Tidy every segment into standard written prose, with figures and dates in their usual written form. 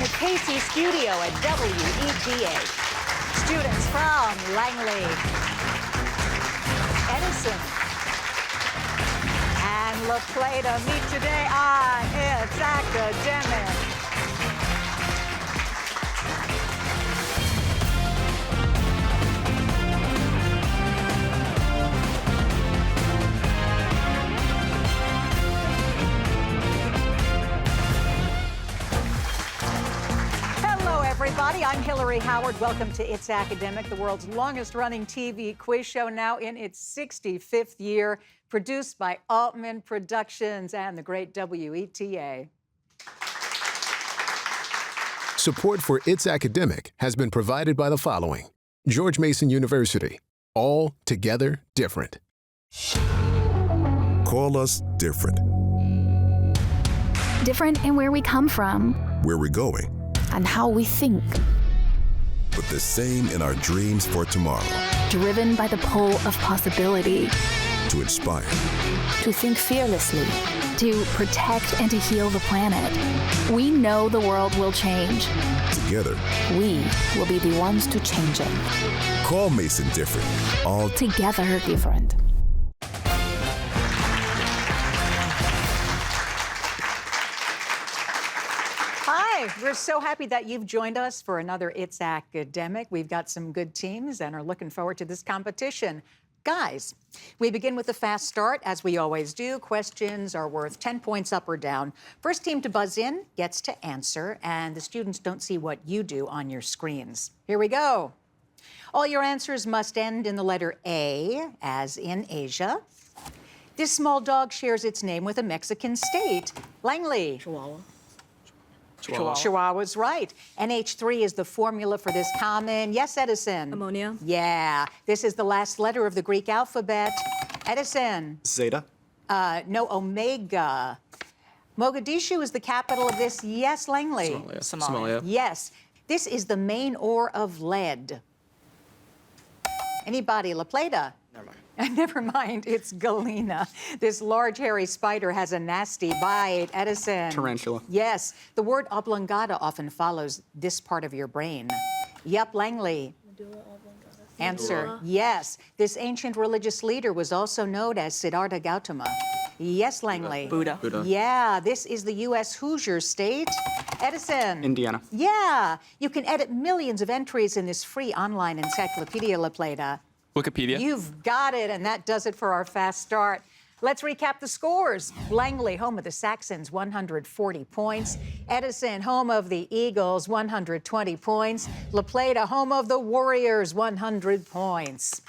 the Casey studio at WETA. Students from Langley, Edison, and Plata meet today on It's Academic. Everybody, I'm Hillary Howard. Welcome to It's Academic, the world's longest-running TV quiz show, now in its 65th year, produced by Altman Productions and the great WETA. Support for It's Academic has been provided by the following: George Mason University, all together different. Call us different. Different in where we come from, Where we're going, and how we think. but the same in our dreams for tomorrow. Driven by the pull of possibility. To inspire, To think fearlessly. To protect and to heal the planet. We know the world will change. together, We will be the ones to change it. call Mason different. All Together different. Hi, we're so happy that you've joined us for another It's Academic. We've got some good teams and are looking forward to this competition. Guys, we begin with a fast start, as we always do. Questions are worth 10 points up or down. First team to buzz in gets to answer, and the students don't see what you do on your screens. Here we go. All your answers must end in the letter A, as in Asia. This small dog shares its name with a Mexican state. Langley. Chihuahua's right. NH3 is the formula for this common. Yes, Edison. Ammonia. Yeah. This is the last letter of the Greek alphabet. Edison. Zeta. No, Omega. Mogadishu is the capital of this. Yes, Langley. Somalia. Yes. This is the main ore of lead. Anybody? La Plata. Never mind. Never mind, it's galena. This large hairy spider has a nasty bite. Edison. Tarantula. Yes. The word oblongata often follows this part of your brain. Yep, Langley. Medulla oblongata. Answer. Medulla. Yes. This ancient religious leader was also known as Siddhartha Gautama. Yes, Langley. Buddha. Yeah, this is the U.S. Hoosier state. Edison. Indiana. Yeah. You can edit millions of entries in this free online encyclopedia, La Plata. Wikipedia. You've got it, and that does it for our fast start. Let's recap the scores. Langley, home of the Saxons, 140 points. Edison, home of the Eagles, 120 points. La Plata, home of the Warriors, 100 points.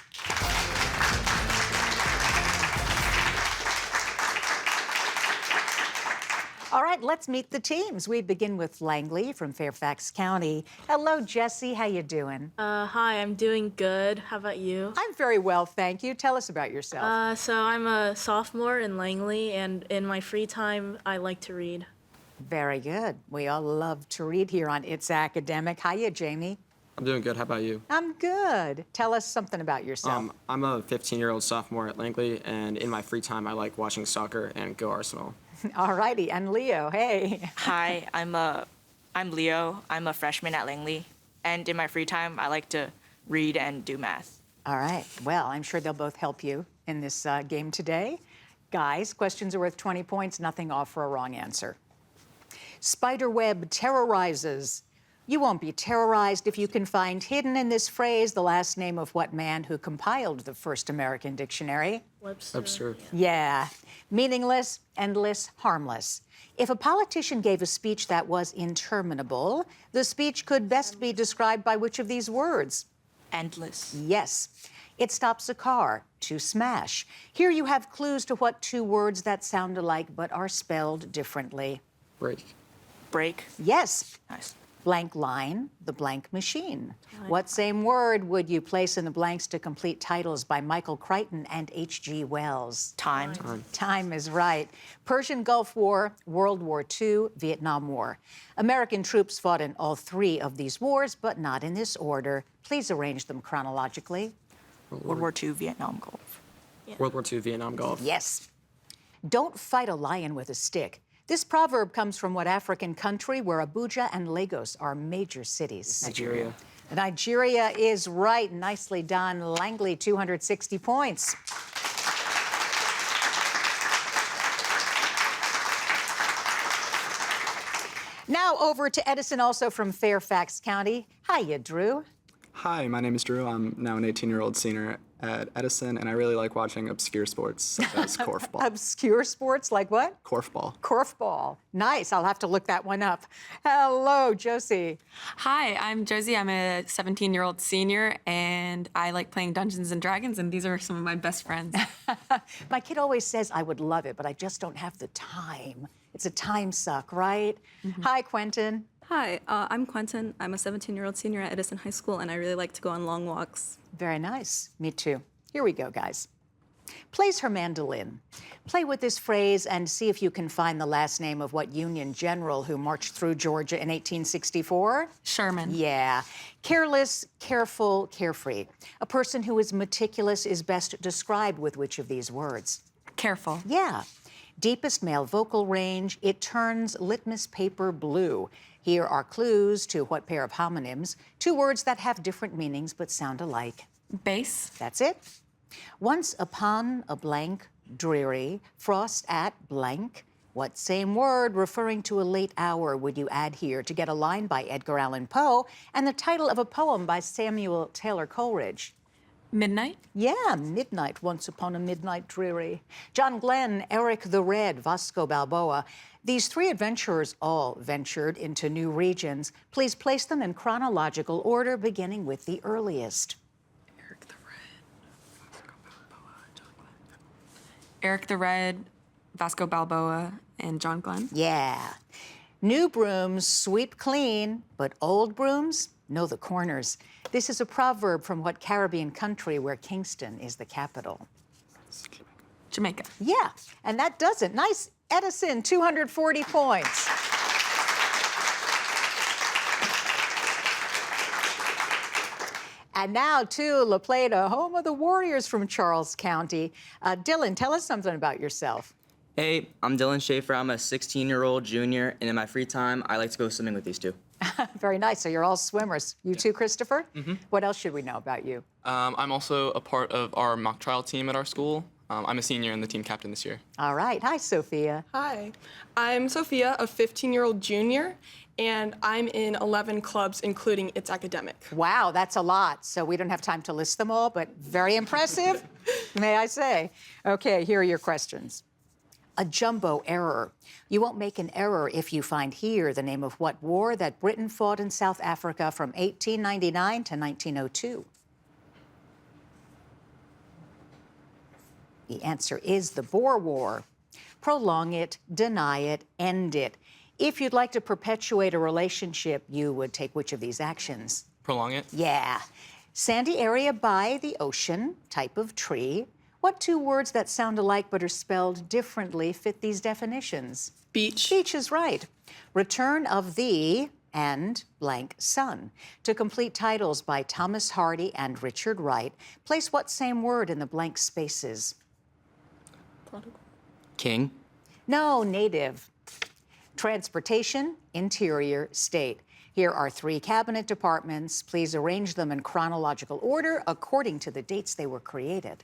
All right, let's meet the teams. We begin with Langley from Fairfax County. Hello, Jesse. How you doing? Hi, I'm doing good. How about you? I'm very well, thank you. Tell us about yourself. So I'm a sophomore in Langley, and in my free time, I like to read. Very good. We all love to read here on It's Academic. Hiya, Jamie. I'm doing good. How about you? I'm good. Tell us something about yourself. I'm a 15-year-old sophomore at Langley, and in my free time, I like watching soccer and go Arsenal. All righty. And Leo, hey. Hi, I'm Leo. I'm a freshman at Langley, and in my free time, I like to read and do math. All right. Well, I'm sure they'll both help you in this game today. Guys, questions are worth 20 points, nothing off for a wrong answer. Spiderweb terrorizes. You won't be terrorized if you can find hidden in this phrase the last name of what man who compiled the first American dictionary? Webster. Yeah. Meaningless, endless, harmless. If a politician gave a speech that was interminable, the speech could best be described by which of these words? Endless. Yes. It stops a car. To smash. Here you have clues to what two words that sound alike but are spelled differently. Break. Break. Yes. Nice. Blank line, the blank machine. What same word would you place in the blanks to complete titles by Michael Crichton and H.G. Wells? Time. Time is right. Persian Gulf War, World War II, Vietnam War. American troops fought in all three of these wars, but not in this order. Please arrange them chronologically. World War II, Vietnam Gulf. World War II, Vietnam Gulf. Yes. Don't fight a lion with a stick. This proverb comes from what African country where Abuja and Lagos are major cities? Nigeria. Nigeria is right. Nicely done. Langley, 260 points. Now over to Edison, also from Fairfax County. Hiya, Drew. Hi, my name is Drew. I'm now an 18-year-old senior at Edison, and I really like watching obscure sports such as korfball. Obscure sports like what? Korfball. Korfball. Nice. I'll have to look that one up. Hello, Josie. Hi, I'm Josie. I'm a 17-year-old senior, and I like playing Dungeons and Dragons, and these are some of my best friends. My kid always says I would love it, but I just don't have the time. It's a time suck, right? Hi, Quentin. Hi, I'm Quentin. I'm a 17-year-old senior at Edison High School, and I really like to go on long walks. Very nice. Me too. Here we go, guys. Plays her mandolin. Play with this phrase and see if you can find the last name of what Union general who marched through Georgia in 1864? Sherman. Yeah. Careless, careful, carefree. A person who is meticulous is best described with which of these words? Careful. Yeah. Deepest male vocal range, it turns litmus paper blue. Here are clues to what pair of homonyms, two words that have different meanings but sound alike. Base. That's it. Once upon a blank, dreary, frost at blank. What same word referring to a late hour would you add here to get a line by Edgar Allan Poe and the title of a poem by Samuel Taylor Coleridge? Midnight. Yeah, midnight, once upon a midnight dreary. John Glenn, Eric the Red, Vasco Balboa. These three adventurers all ventured into new regions. Please place them in chronological order, beginning with the earliest. Eric the Red, Vasco Balboa, and John Glenn. Yeah. New brooms sweep clean, but old brooms know the corners. This is a proverb from what Caribbean country where Kingston is the capital? Jamaica. Yeah, and that does it. Nice, Edison, 240 points. And now to La Plata, home of the Warriors from Charles County. Dylan, tell us something about yourself. Hey, I'm Dylan Schaefer. I'm a 16-year-old junior, and in my free time, I like to go swimming with these two. Very nice. So you're all swimmers. You too, Christopher? What else should we know about you? I'm also a part of our mock trial team at our school. I'm a senior and the team captain this year. All right. Hi, Sophia. Hi. I'm Sophia, a 15-year-old junior, and I'm in 11 clubs, including It's Academic. Wow, that's a lot. So we don't have time to list them all, but very impressive, may I say. Okay, here are your questions. A jumbo error. You won't make an error if you find here the name of what war that Britain fought in South Africa from 1899 to 1902. The answer is the Boer War. Prolong it, deny it, end it. If you'd like to perpetuate a relationship, you would take which of these actions? Prolong it? Yeah. Sandy area by the ocean, type of tree. What two words that sound alike but are spelled differently fit these definitions? Beach. Beach is right. Return of the and blank sun. To complete titles by Thomas Hardy and Richard Wright, place what same word in the blank spaces? King. No, native. Transportation, interior, state. Here are three cabinet departments. Please arrange them in chronological order according to the dates they were created.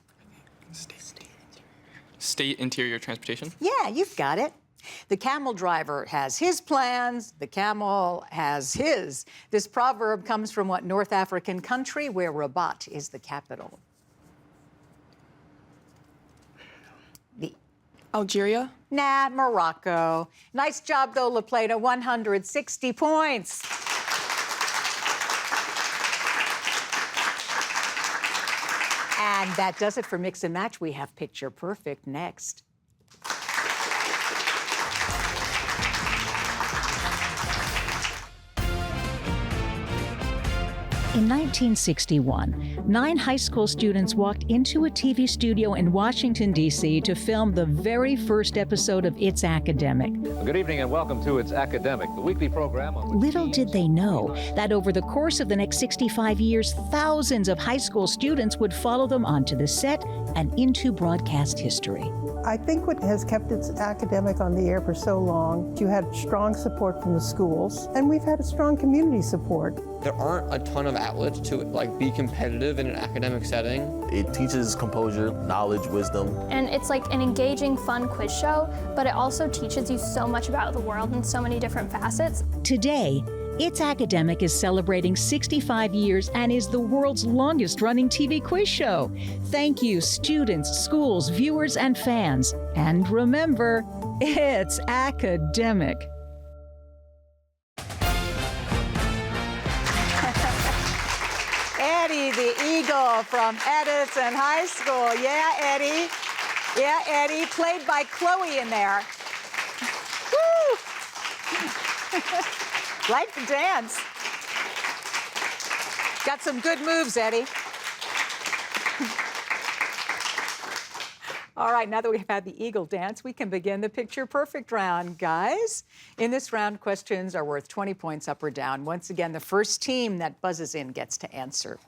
State Interior Transportation? Yeah, you've got it. The camel driver has his plans, the camel has his. This proverb comes from what North African country where Rabat is the capital? Algeria? Nah, Morocco. Nice job, though, La Plata, 160 points. And that does it for Mix and Match. We have Picture Perfect next. In 1961, 9 high school students walked into a TV studio in Washington, D.C. to film the very first episode of It's Academic. Good evening and welcome to It's Academic, the weekly program on which Little did they know that over the course of the next 65 years, thousands of high school students would follow them onto the set and into broadcast history. I think what has kept its academic on the air for so long, you had strong support from the schools, and we've had a strong community support. There aren't a ton of outlets to be competitive in an academic setting. It teaches composure, knowledge, wisdom. And it's like an engaging, fun quiz show, but it also teaches you so much about the world in so many different facets. Today, It's Academic is celebrating 65 years and is the world's longest-running TV quiz show. Thank you, students, schools, viewers, and fans. And remember, it's academic. Eddie, the Eagle from Edison High School. Yeah, Eddie. Yeah, Eddie. Played by Chloe in there. Woo! Like the dance. Got some good moves, Eddie. All right, now that we've had the Eagle dance, we can begin the Picture Perfect round, guys. In this round, questions are worth 20 points up or down. Once again, the first team that buzzes in gets to answer.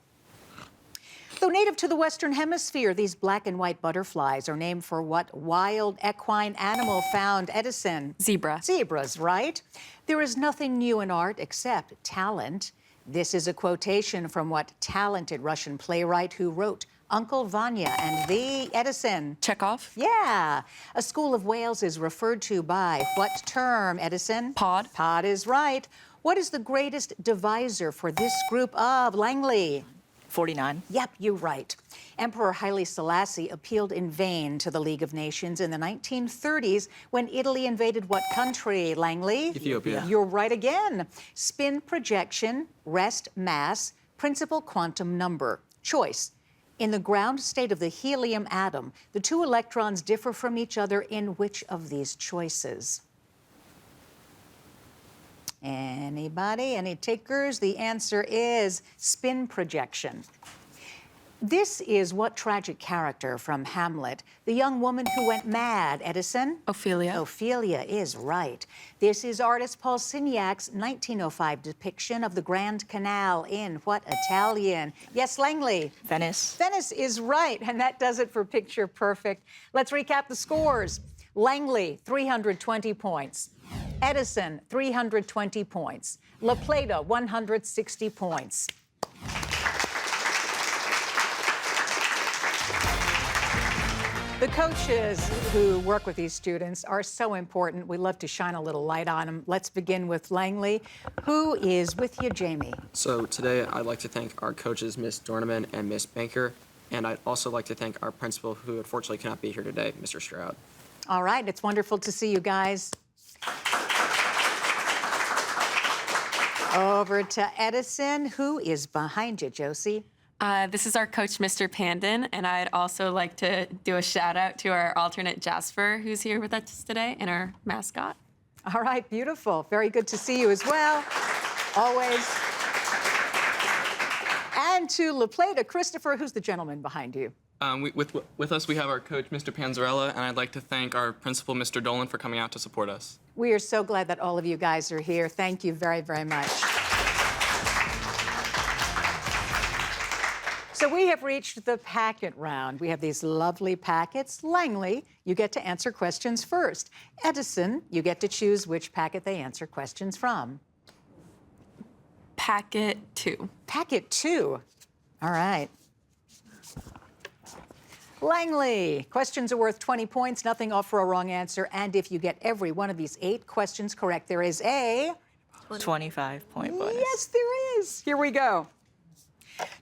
Though native to the Western Hemisphere, these black and white butterflies are named for what wild equine animal found Edison? Zebra. Zebras, right? There is nothing new in art except talent. This is a quotation from what talented Russian playwright who wrote Uncle Vanya and the Edison? Chekhov. Yeah. A school of whales is referred to by what term, Edison? Pod. Pod is right. What is the greatest divisor for this group of Langley? 49. Yep, you're right. Emperor Haile Selassie appealed in vain to the League of Nations in the 1930s when Italy invaded what country, Langley? Ethiopia. You're right again. Spin projection, rest mass, principal quantum number. Choice. In the ground state of the helium atom, the two electrons differ from each other in which of these choices? Anybody? Any takers? The answer is spin projection. This is what tragic character from Hamlet, the young woman who went mad, Edison? Ophelia. Ophelia is right. This is artist Paul Signac's 1905 depiction of the Grand Canal in what Italian? Yes, Langley? Venice. Venice is right, and that does it for Picture Perfect. Let's recap the scores. Langley, 320 points. Edison, 320 points. La Plata, 160 points. The coaches who work with these students are so important. We love to shine a little light on them. Let's begin with Langley. Who is with you, Jamie? So today I'd like to thank our coaches, Miss Dorneman and Miss Banker, and I'd also like to thank our principal, who unfortunately cannot be here today, Mr. Stroud. All right, it's wonderful to see you guys. Over to Edison. Who is behind you, Josie? This is our coach, Mr. Pandon, and I'd also like to do a shout out to our alternate Jasper, who's here with us today, and our mascot. All right, beautiful. Very good to see you as well, always. And to La Plata, Christopher, who's the gentleman behind you? With us, we have our coach, Mr. Panzarella, and I'd like to thank our principal, Mr. Dolan, for coming out to support us. We are so glad that all of you guys are here. Thank you very, very much. So we have reached the packet round. We have these lovely packets. Langley, you get to answer questions first. Edison, you get to choose which packet they answer questions from. Packet 2. Packet 2. All right. Langley, questions are worth 20 points, nothing off for a wrong answer. And if you get every one of these 8 questions correct, there is a 25-point bonus. Yes, there is. Here we go.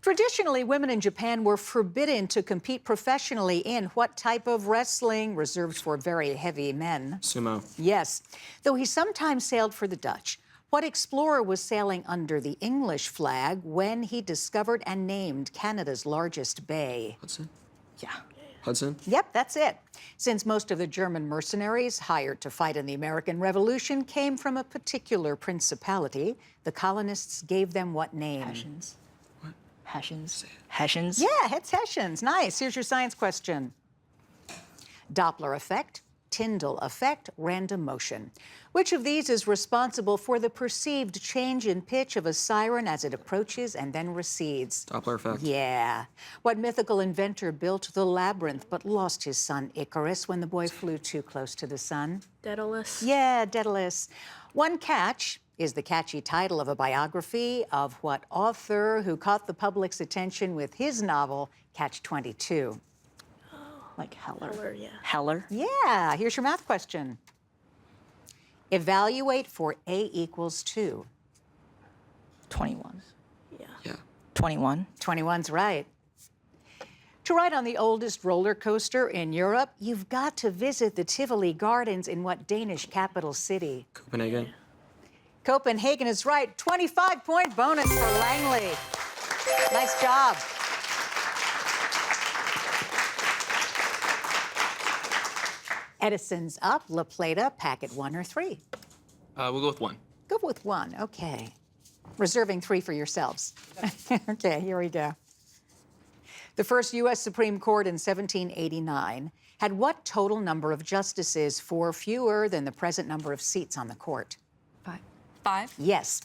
Traditionally, women in Japan were forbidden to compete professionally in what type of wrestling reserved for very heavy men? Sumo. Yes. Though he sometimes sailed for the Dutch, what explorer was sailing under the English flag when he discovered and named Canada's largest bay? Hudson? Yeah. Hudson? Yep, that's it. Since most of the German mercenaries hired to fight in the American Revolution came from a particular principality, the colonists gave them what name? Hessians. What? Hessians? Hessians? Yeah, it's Hessians. Nice. Here's your science question. Doppler effect, Tyndall effect, random motion. Which of these is responsible for the perceived change in pitch of a siren as it approaches and then recedes? Doppler effect. Yeah. What mythical inventor built the labyrinth but lost his son Icarus when the boy flew too close to the sun? Daedalus. Yeah, Daedalus. One Catch is the catchy title of a biography of what author who caught the public's attention with his novel, Catch-22? Like Heller. Heller, yeah. Heller? Yeah, here's your math question. Evaluate for A equals 2. 21. Yeah. 21. 21's right. To ride on the oldest roller coaster in Europe, you've got to visit the Tivoli Gardens in what Danish capital city? Copenhagen. Copenhagen is right. 25-point bonus for Langley. Nice job. Edison's up. La Plata, packet 1 or 3? We'll go with 1. Go with 1, okay. Reserving 3 for yourselves. Okay, here we go. The first U.S. Supreme Court in 1789 had what total number of justices, 4 fewer than the present number of seats on the court? 5. Yes.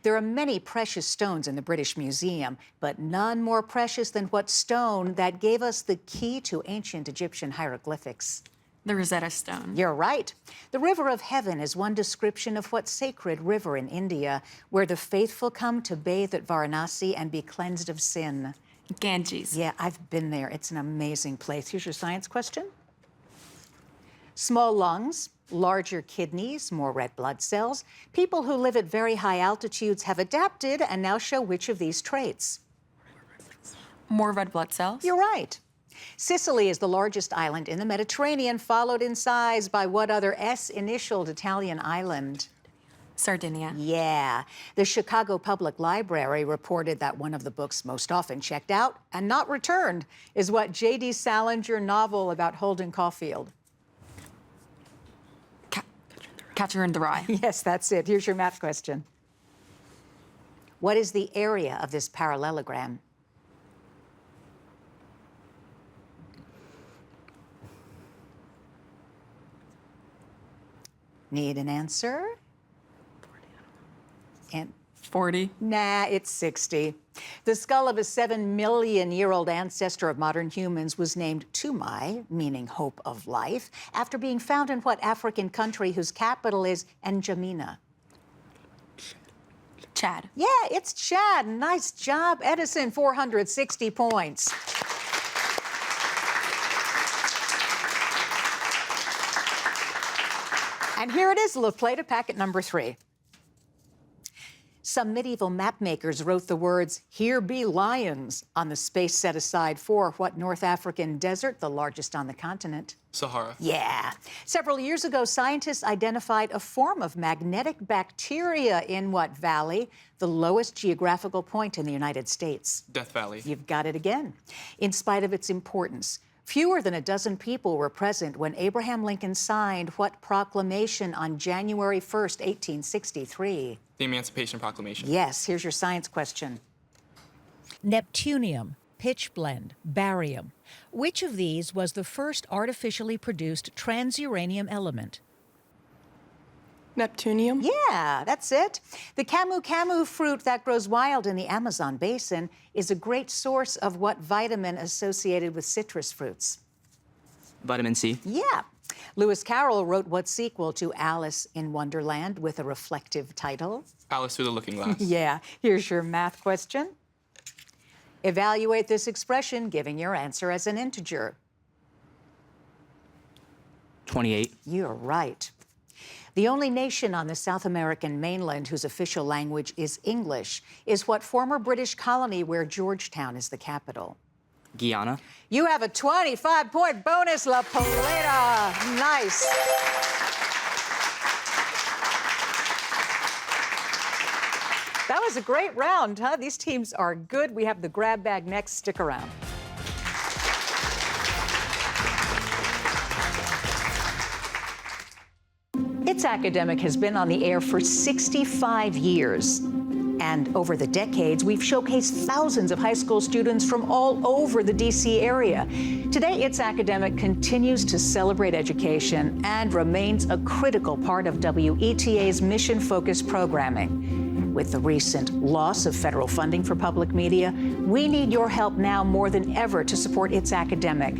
There are many precious stones in the British Museum, but none more precious than what stone that gave us the key to ancient Egyptian hieroglyphics? The Rosetta Stone. You're right. The River of Heaven is one description of what sacred river in India, where the faithful come to bathe at Varanasi and be cleansed of sin? Ganges. Yeah, I've been there. It's an amazing place. Here's your science question. Small lungs, larger kidneys, more red blood cells. People who live at very high altitudes have adapted and now show which of these traits? More red blood cells. You're right. Sicily is the largest island in the Mediterranean, followed in size by what other S-initialed Italian island? Sardinia. Yeah. The Chicago Public Library reported that one of the books most often checked out and not returned is what J.D. Salinger novel about Holden Caulfield? Catcher in the Rye. Yes, that's it. Here's your math question. What is the area of this parallelogram? Need an answer? 40. Nah, it's 60. The skull of a 7-million-year-old ancestor of modern humans was named Tumai, meaning hope of life, after being found in what African country whose capital is N'Djamena? Chad. Yeah, it's Chad. Nice job, Edison. 460 points. And here it is, La Plata, packet number 3. Some medieval map makers wrote the words, "Here be lions," on the space set aside for what North African desert, the largest on the continent? Sahara. Yeah. Several years ago, scientists identified a form of magnetic bacteria in what valley? The lowest geographical point in the United States. Death Valley. You've got it again. In spite of its importance, fewer than a dozen people were present when Abraham Lincoln signed what proclamation on January 1st, 1863? The Emancipation Proclamation. Yes, here's your science question. Neptunium, pitchblende, barium. Which of these was the first artificially produced transuranium element? Neptunium? Yeah, that's it. The camu fruit that grows wild in the Amazon basin is a great source of what vitamin associated with citrus fruits? Vitamin C. Yeah. Lewis Carroll wrote what sequel to Alice in Wonderland with a reflective title? Alice Through the Looking Glass. Yeah. Here's your math question. Evaluate this expression, giving your answer as an integer. 28. You're right. The only nation on the South American mainland whose official language is English is what former British colony where Georgetown is the capital? Guyana. You have a 25-point bonus, La Plata. Nice. That was a great round, huh? These teams are good. We have the grab bag next. Stick around. It's Academic has been on the air for 65 years. And over the decades, we've showcased thousands of high school students from all over the D.C. area. Today, It's Academic continues to celebrate education and remains a critical part of WETA's mission-focused programming. With the recent loss of federal funding for public media, we need your help now more than ever to support It's Academic.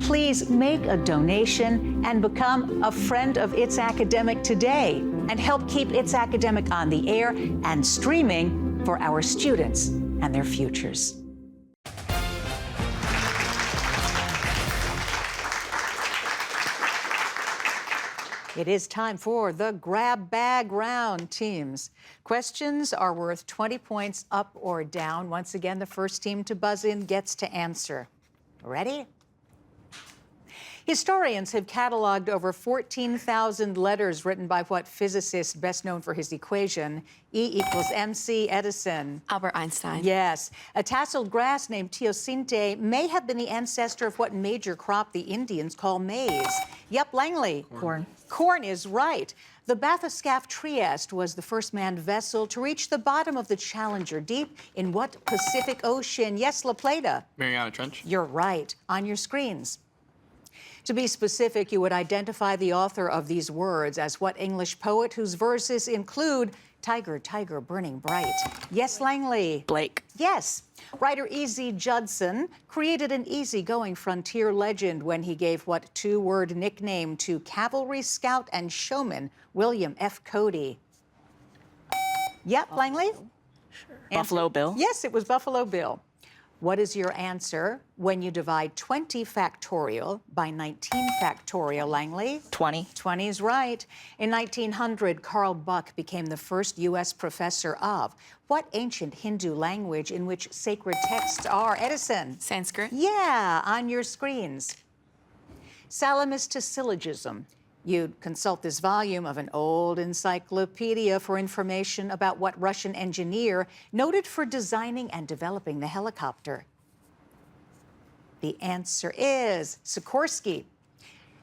Please make a donation and become a friend of It's Academic today and help keep It's Academic on the air and streaming for our students and their futures. It is time for the grab bag round, teams. Questions are worth 20 points up or down. Once again, the first team to buzz in gets to answer. Ready? Historians have cataloged over 14,000 letters written by what physicist best known for his equation, E equals MC Edison? Albert Einstein. Yes. A tasseled grass named teosinte may have been the ancestor of what major crop the Indians call maize. Yep, Langley. Corn. Corn is right. The bathyscaphe Trieste was the first manned vessel to reach the bottom of the Challenger Deep in what Pacific Ocean? Yes, La Plata. Mariana Trench. You're right. On your screens. To be specific, you would identify the author of these words as what English poet whose verses include Tiger, tiger, burning bright. Yes, Langley. Blake. Yes. Writer E.Z. Judson created an easygoing frontier legend when he gave what two-word nickname to cavalry scout and showman William F. Cody? Yep, Langley? Sure. Buffalo Bill? Yes, it was Buffalo Bill. What is your answer when you divide 20 factorial by 19 factorial, Langley? 20. 20 is right. In 1900, Carl Buck became the first U.S. professor of what ancient Hindu language in which sacred texts are? Edison? Sanskrit. Yeah, on your screens. Salamis to syllogism. You'd consult this volume of an old encyclopedia for information about what Russian engineer noted for designing and developing the helicopter. The answer is Sikorsky.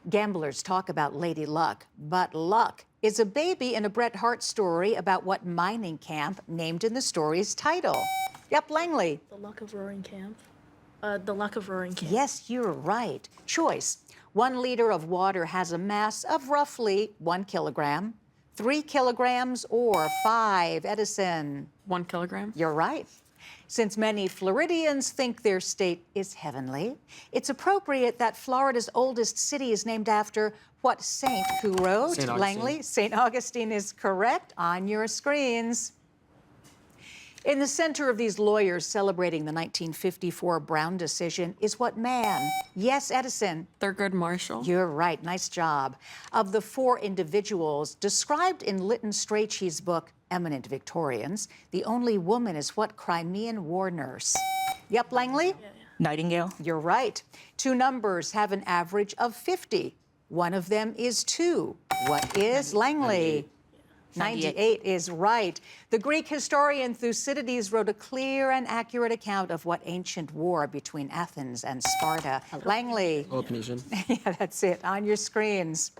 Gamblers talk about Lady Luck, but Luck is a baby in a Bret Hart story about what mining camp named in the story's title. Yep, Langley. The Luck of Roaring Camp. The Luck of Roaring Camp. Yes, you're right. Choice. 1 liter of water has a mass of roughly 1 kilogram, 3 kilograms, or 5. Edison? 1 kilogram. You're right. Since many Floridians think their state is heavenly, it's appropriate that Florida's oldest city is named after what saint who wrote? St. Augustine. Langley? St. Augustine is correct. On your screens. In the center of these lawyers celebrating the 1954 Brown decision is what man? Yes, Edison? Thurgood Marshall. You're right. Nice job. Of the 4 individuals described in Lytton Strachey's book, Eminent Victorians, the only woman is what Crimean war nurse? Yep, Langley? Nightingale. You're right. 2 numbers have an average of 50. One of them is 2. What is Langley? 98 is right. The Greek historian Thucydides wrote a clear and accurate account of what ancient war between Athens and Sparta. Langley. Peloponnesian. Yeah, that's it. On your screens.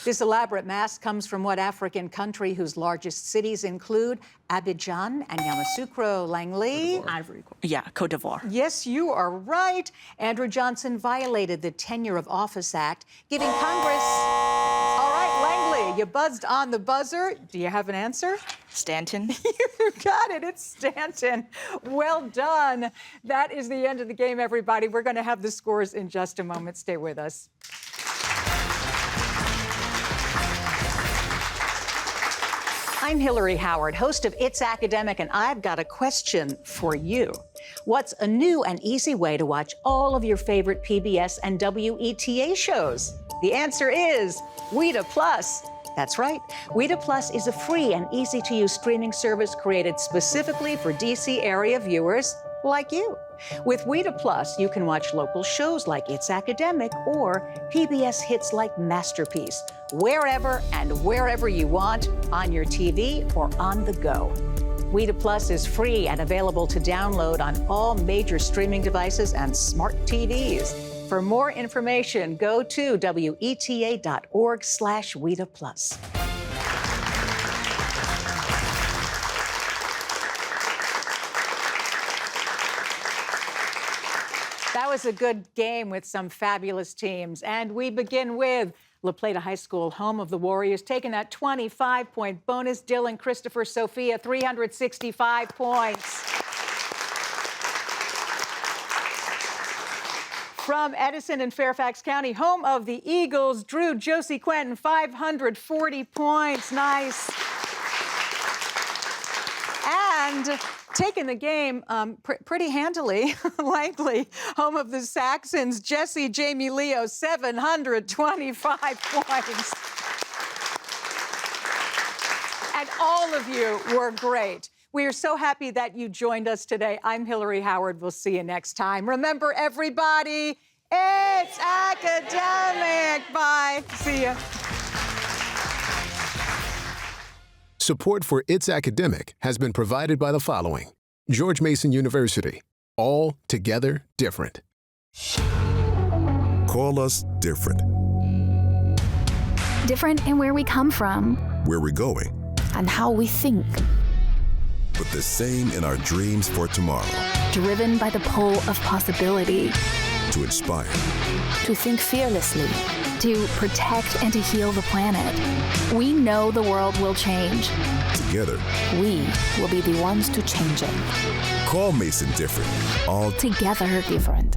This elaborate mask comes from what African country whose largest cities include Abidjan and Yamoussoukro? Langley? Ivory Coast. Yeah, Cote d'Ivoire. Yes, you are right. Andrew Johnson violated the Tenure of Office Act, giving Congress... All right, Langley, you buzzed on the buzzer. Do you have an answer? Stanton. You got it. It's Stanton. Well done. That is the end of the game, everybody. We're going to have the scores in just a moment. Stay with us. I'm Hillary Howard, host of It's Academic, and I've got a question for you. What's a new and easy way to watch all of your favorite PBS and WETA shows? The answer is WETA Plus. That's right. WETA Plus is a free and easy-to-use streaming service created specifically for DC area viewers like you. With WETA Plus, you can watch local shows like It's Academic or PBS hits like Masterpiece, wherever and wherever you want, on your TV or on the go. WETA Plus is free and available to download on all major streaming devices and smart TVs. For more information, go to WETA.org/WETA Plus. That was a good game with some fabulous teams. And we begin with Plata High School, home of the Warriors, taking that 25-point bonus. Dylan, Christopher, Sophia, 365 points. From Edison in Fairfax County, home of the Eagles, Drew, Josie, Quentin, 540 points. Nice. And taking the game pretty handily, Langley, home of the Saxons, Jesse, Jamie, Leo, 725 points. And all of you were great. We are so happy that you joined us today. I'm Hillary Howard. We'll see you next time. Remember, everybody, it's academic. Bye. See ya. Support for It's Academic has been provided by the following: George Mason University, all together different. Call us different. Different in where we come from, Where we're going, and how we think. but the same in our dreams for tomorrow. Driven by the pull of possibility. To inspire, To think fearlessly. To protect and to heal the planet. We know the world will change. together. We will be the ones to change it. Call Mason different. All Together different.